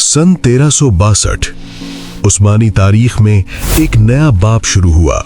सन 1362 उस्मानी तारीख में एक नया बाब शुरू हुआ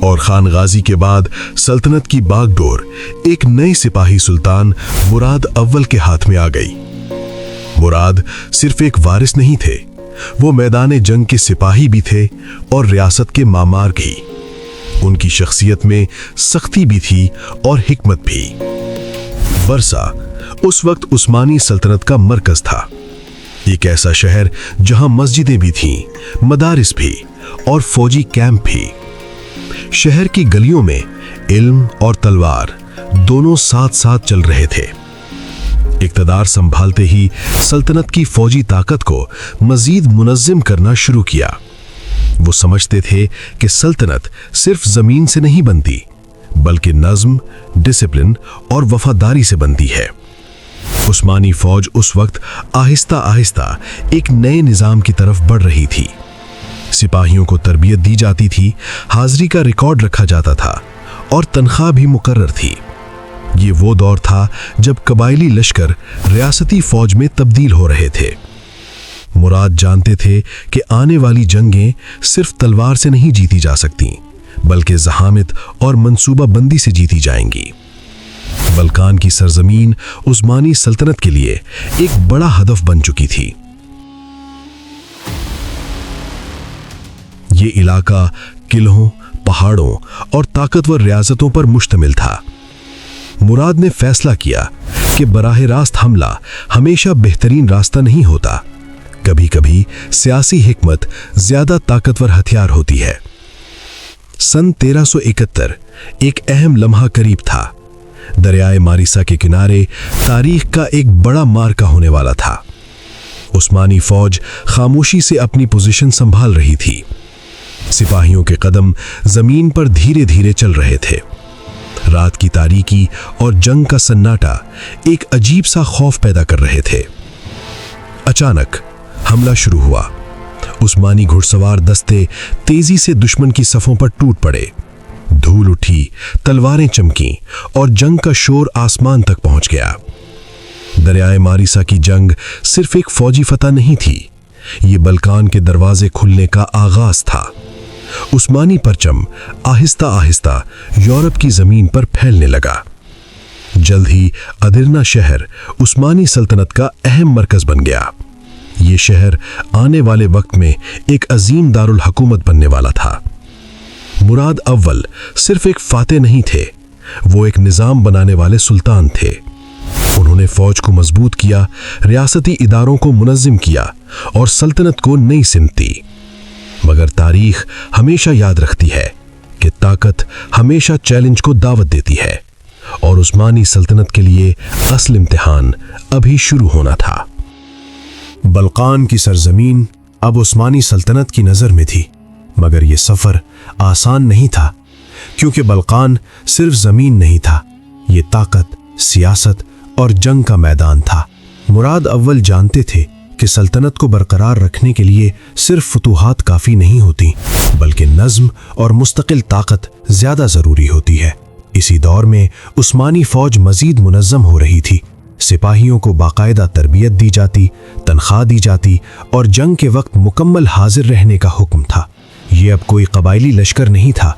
और खान गाजी के बाद सल्तनत की बागडोर एक नए सिपाही सुल्तान मुराद अव्वल के हाथ में आ गई। मुराद सिर्फ एक वारिस नहीं थे, वो मैदान जंग के सिपाही भी थे और रियासत के मामार भी। उनकी शख्सियत में सख्ती भी थी और हिकमत भी। बरसा उस वक्त उस्मानी सल्तनत का मरकज था, एक ऐसा शहर जहां मस्जिदें भी थीं, मदारिस भी और फौजी कैंप भी। शहर की गलियों में इल्म और तलवार दोनों साथ साथ चल रहे थे। इक़्तिदार संभालते ही सल्तनत की फौजी ताकत को मजीद मुनज़्ज़म करना शुरू किया। वो समझते थे कि सल्तनत सिर्फ जमीन से नहीं बनती, बल्कि नज़्म, डिसिप्लिन और वफादारी से बनती है। उस्मानी फौज उस वक्त आहिस्ता आहिस्ता एक नए निज़ाम की तरफ बढ़ रही थी। सिपाहियों को तरबियत दी जाती थी, हाजिरी का रिकॉर्ड रखा जाता था और तनख्वाह भी मुकर्रर थी। ये वो दौर था जब कबायली लश्कर रियासती फौज में तब्दील हो रहे थे। मुराद जानते थे कि आने वाली जंगें सिर्फ तलवार से नहीं जीती जा सकती, बल्कि ज़हामत और मंसूबा बंदी से जीती जाएंगी। बल्कान की सरजमीन उस्मानी सल्तनत के लिए एक बड़ा हदफ बन चुकी थी। ये इलाका किलों, पहाड़ों और ताकतवर रियासतों पर मुश्तमिल था। मुराद ने फैसला किया कि बराह रास्त हमला हमेशा बेहतरीन रास्ता नहीं होता। कभी कभी सियासी हिकमत ज्यादा ताकतवर हथियार होती है। सन 1371 एक अहम लम्हा करीब था। दरियाए मारिसा के किनारे तारीख का एक बड़ा मार्का होने वाला था। उस्मानी फौज खामोशी से अपनी पोजीशन संभाल रही थी। सिपाहियों के कदम जमीन पर धीरे धीरे चल रहे थे। रात की तारीकी और जंग का सन्नाटा एक अजीब सा खौफ पैदा कर रहे थे। अचानक हमला शुरू हुआ। उस्मानी घुड़सवार दस्ते तेजी से दुश्मन की सफों पर टूट पड़े। धूल उठी, तलवारें चमकीं और जंग का शोर आसमान तक पहुंच गया। दरियाए मारिसा की जंग सिर्फ एक फौजी फतह नहीं थी, ये बल्कान के दरवाजे खुलने का आगाज था। उस्मानी परचम आहिस्ता आहिस्ता यूरोप की जमीन पर फैलने लगा। जल्द ही अदिरना शहर उस्मानी सल्तनत का अहम मरकज बन गया। ये शहर आने वाले वक्त में एक अजीम दारुल हुकूमत बनने वाला था। मुराद अव्वल सिर्फ एक फातेह नहीं थे, वो एक निज़ाम बनाने वाले सुल्तान थे। उन्होंने फौज को मजबूत किया, रियासती इदारों को मुनज़्ज़म किया और सल्तनत को नई सिमत दी। मगर तारीख हमेशा याद रखती है कि ताकत हमेशा चैलेंज को दावत देती है और उस्मानी सल्तनत के लिए असल इम्तिहान अभी शुरू होना था। बल्कान की सरजमीन अब उस्मानी सल्तनत की नज़र में थी, मगर यह सफ़र आसान नहीं था, क्योंकि बल्कान सिर्फ ज़मीन नहीं था, ये ताकत, सियासत और जंग का मैदान था। मुराद अव्वल जानते थे कि सल्तनत को बरकरार रखने के लिए सिर्फ फतूहात काफ़ी नहीं होती, बल्कि नज़्म और मुस्तकिल ताकत ज़्यादा ज़रूरी होती है। इसी दौर में उस्मानी फ़ौज मज़ीद मुनज़्ज़म हो रही थी। सिपाहियों को बाकायदा तरबियत दी जाती, तनख्वाह दी जाती और जंग के वक्त मुकम्मल हाजिर रहने का हुक्म था। ये अब कोई कबायली लश्कर नहीं था,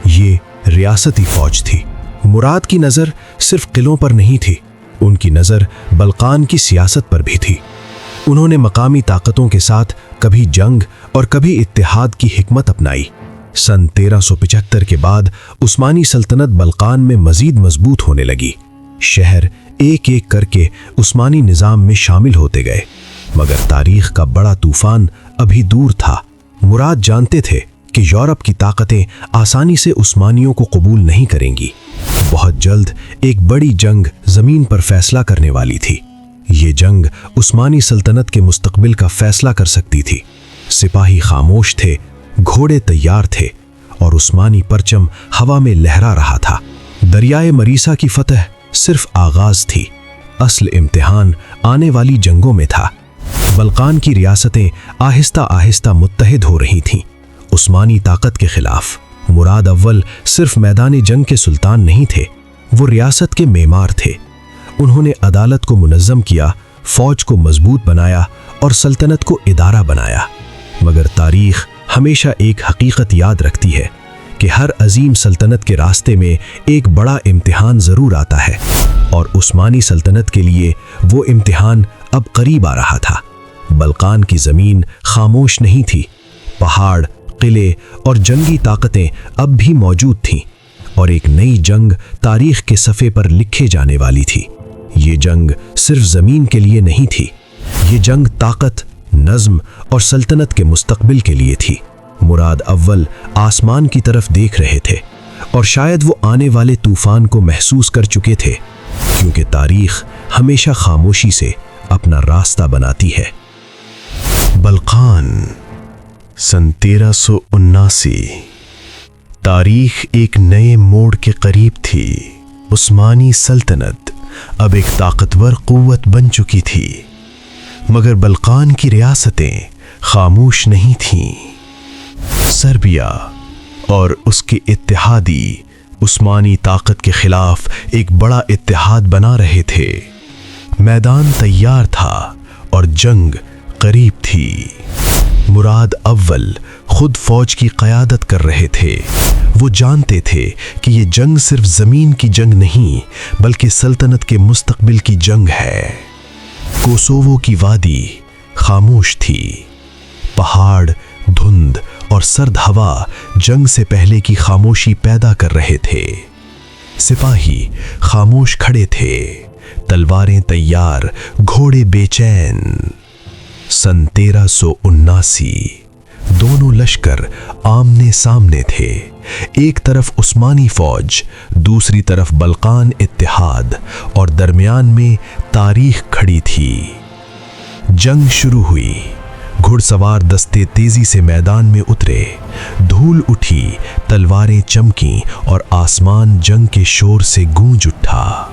ये रियासती फौज थी। मुराद की नज़र सिर्फ किलों पर नहीं थी, उनकी नज़र बल्कान की सियासत पर भी थी। उन्होंने मकामी ताकतों के साथ कभी जंग और कभी इत्तेहाद की हिकमत अपनाई। सन 1375 के बाद उस्मानी सल्तनत बल्कान में मजीद मजबूत होने लगी। शहर एक एक करके उस्मानी निज़ाम में शामिल होते गए, मगर तारीख का बड़ा तूफान अभी दूर था। मुराद जानते थे कि यूरोप की ताकतें आसानी से उस्मानियों को कबूल नहीं करेंगी। बहुत जल्द एक बड़ी जंग ज़मीन पर फैसला करने वाली थी। ये जंग उस्मानी सल्तनत के मुस्तकबिल का फैसला कर सकती थी। सिपाही खामोश थे, घोड़े तैयार थे और उस्मानी परचम हवा में लहरा रहा था। दरियाए मरीसा की फतह सिर्फ आगाज थी, असल इम्तिहान आने वाली जंगों में था। बल्कान की रियासतें आहिस्ता आहिस्ता मुत्तहिद हो रही थीं उस्मानी ताकत के खिलाफ। मुराद अव्वल सिर्फ मैदान जंग के सुल्तान नहीं थे, वो रियासत के मेमार थे। उन्होंने अदालत को मुनज़्ज़म किया, फौज को मजबूत बनाया اور سلطنت کو ادارہ بنایا، مگر تاریخ ہمیشہ ایک حقیقت یاد رکھتی ہے کہ ہر عظیم سلطنت کے راستے میں ایک بڑا امتحان ضرور آتا ہے، اور عثمانی سلطنت کے لیے وہ امتحان اب قریب آ رہا تھا۔ بلقان کی زمین خاموش نہیں تھی، پہاڑ، قلعے اور جنگی طاقتیں اب بھی موجود تھیں، اور ایک نئی جنگ تاریخ کے صفحے پر لکھے جانے والی تھی۔ یہ جنگ صرف زمین کے لیے نہیں تھی، یہ جنگ طاقت، نظم اور سلطنت کے مستقبل کے لیے تھی۔ مراد اول آسمان کی طرف دیکھ رہے تھے، اور شاید وہ آنے والے طوفان کو محسوس کر چکے تھے، کیونکہ تاریخ ہمیشہ خاموشی سے اپنا راستہ بناتی ہے۔ بلقان، سن 1379۔ تاریخ ایک نئے موڑ کے قریب تھی۔ عثمانی سلطنت اب ایک طاقتور قوت بن چکی تھی، مگر بلقان کی ریاستیں خاموش نہیں تھیں۔ سربیا اور اس کے اتحادی عثمانی طاقت کے خلاف ایک بڑا اتحاد بنا رہے تھے۔ میدان تیار تھا اور جنگ قریب تھی۔ مراد اول خود فوج کی قیادت کر رہے تھے۔ وہ جانتے تھے کہ یہ جنگ صرف زمین کی جنگ نہیں، بلکہ سلطنت کے مستقبل کی جنگ ہے۔ کوسوو کی وادی خاموش تھی۔ پہاڑ، دھند اور سرد ہوا جنگ سے پہلے کی خاموشی پیدا کر رہے تھے۔ سپاہی خاموش کھڑے تھے، تلواریں تیار، گھوڑے بے چین۔ سن 1379 دونوں لشکر آمنے سامنے تھے۔ ایک طرف عثمانی فوج، دوسری طرف بلقان اتحاد، اور درمیان میں تاریخ کھڑی تھی۔ جنگ شروع ہوئی۔ گھڑ سوار دستے تیزی سے میدان میں اترے۔ دھول اٹھی، تلواریں چمکیں اور آسمان جنگ کے شور سے گونج اٹھا۔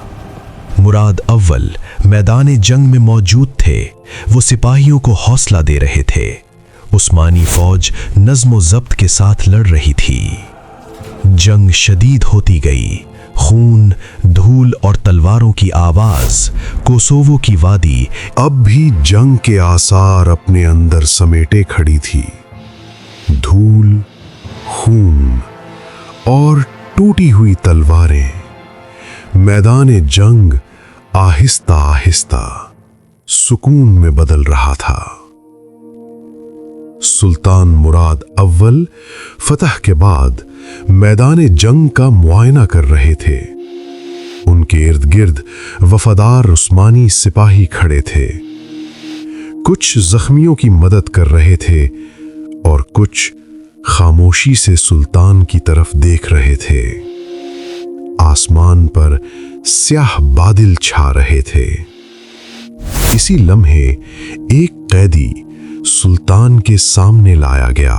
مراد اول میدان جنگ میں موجود تھے۔ وہ سپاہیوں کو حوصلہ دے رہے تھے۔ عثمانی فوج نظم و ضبط کے ساتھ لڑ رہی تھی۔ جنگ شدید ہوتی گئی۔ خون، دھول اور تلواروں کی آواز۔ کوسوو کی وادی اب بھی جنگ کے آثار اپنے اندر سمیٹے کھڑی تھی۔ دھول، خون اور ٹوٹی ہوئی تلواریں۔ میدان جنگ آہستہ آہستہ سکون میں بدل رہا تھا۔ سلطان مراد اول فتح کے بعد میدان جنگ کا معائنہ کر رہے تھے۔ ان کے ارد گرد وفادار عثمانی سپاہی کھڑے تھے۔ کچھ زخمیوں کی مدد کر رہے تھے اور کچھ خاموشی سے سلطان کی طرف دیکھ رہے تھے۔ آسمان پر سیاہ بادل چھا رہے تھے۔ اسی لمحے ایک قیدی سلطان کے سامنے لایا گیا۔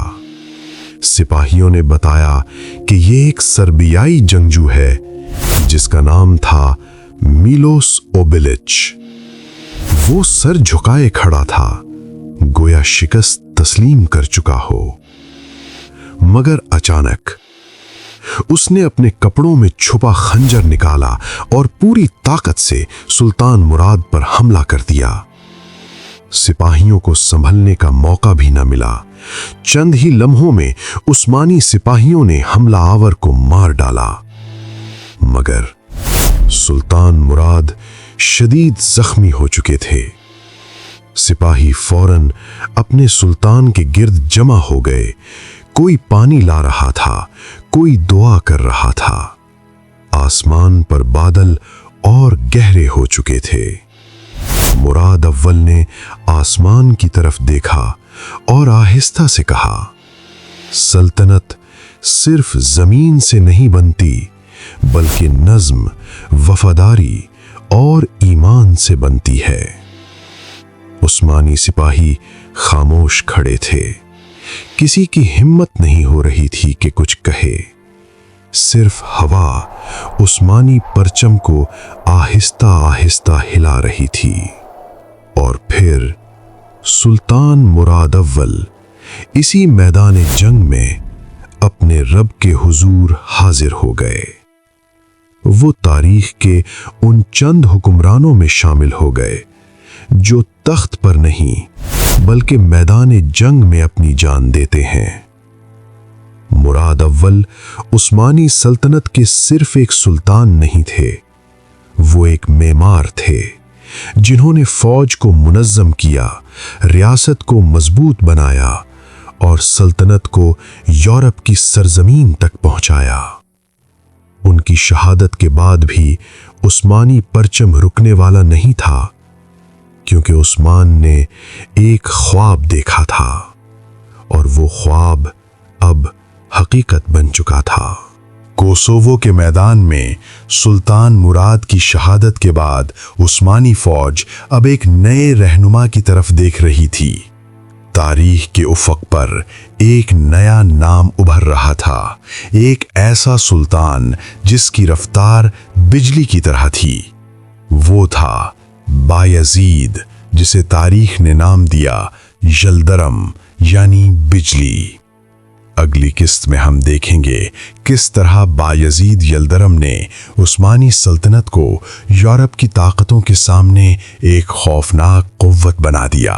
سپاہیوں نے بتایا کہ یہ ایک سربیائی جنگجو ہے جس کا نام تھا میلوس اوبلچ۔ وہ سر جھکائے کھڑا تھا، گویا شکست تسلیم کر چکا ہو۔ مگر اچانک اس نے اپنے کپڑوں میں چھپا خنجر نکالا اور پوری طاقت سے سلطان مراد پر حملہ کر دیا۔ سپاہیوں کو سنبھلنے کا موقع بھی نہ ملا۔ چند ہی لمحوں میں عثمانی سپاہیوں نے حملہ آور کو مار ڈالا، مگر سلطان مراد شدید زخمی ہو چکے تھے۔ سپاہی فوراً اپنے سلطان کے گرد جمع ہو گئے۔ کوئی پانی لا رہا تھا، کوئی دعا کر رہا تھا۔ آسمان پر بادل اور گہرے ہو چکے تھے۔ مراد اول نے آسمان کی طرف دیکھا اور آہستہ سے کہا، سلطنت صرف زمین سے نہیں بنتی، بلکہ نظم، وفاداری اور ایمان سے بنتی ہے۔ عثمانی سپاہی خاموش کھڑے تھے۔ کسی کی ہمت نہیں ہو رہی تھی کہ کچھ کہے۔ صرف ہوا عثمانی پرچم کو آہستہ آہستہ ہلا رہی تھی۔ اور پھر سلطان مراد اول اسی میدان جنگ میں اپنے رب کے حضور حاضر ہو گئے۔ وہ تاریخ کے ان چند حکمرانوں میں شامل ہو گئے جو تخت پر نہیں बल्कि मैदान जंग में अपनी जान देते हैं। मुराद अव्वल उस्मानी सल्तनत के सिर्फ एक सुल्तान नहीं थे, वो एक मेमार थे जिन्होंने फौज को मुनज़्ज़म किया, रियासत को मजबूत बनाया और सल्तनत को यूरोप की सरजमीन तक पहुंचाया। उनकी शहादत के बाद भी उस्मानी परचम रुकने वाला नहीं था, क्योंकि उस्मान ने एक ख्वाब देखा था और वो ख्वाब अब हकीकत बन चुका था। कोसोवो के मैदान में सुल्तान मुराद की शहादत के बाद उस्मानी फौज अब एक नए रहनुमा की तरफ देख रही थी। तारीख के उफक पर एक नया नाम उभर रहा था, एक ऐसा सुल्तान जिसकी रफ्तार बिजली की तरह थी। वो था बायजीद, जिसे तारीख ने नाम दिया यल्दरम यानी बिजली। अगली किस्त में हम देखेंगे किस तरह बायजीद यल्दरम ने उस्मानी सल्तनत को यूरोप की ताकतों के सामने एक खौफनाक कुव्वत बना दिया।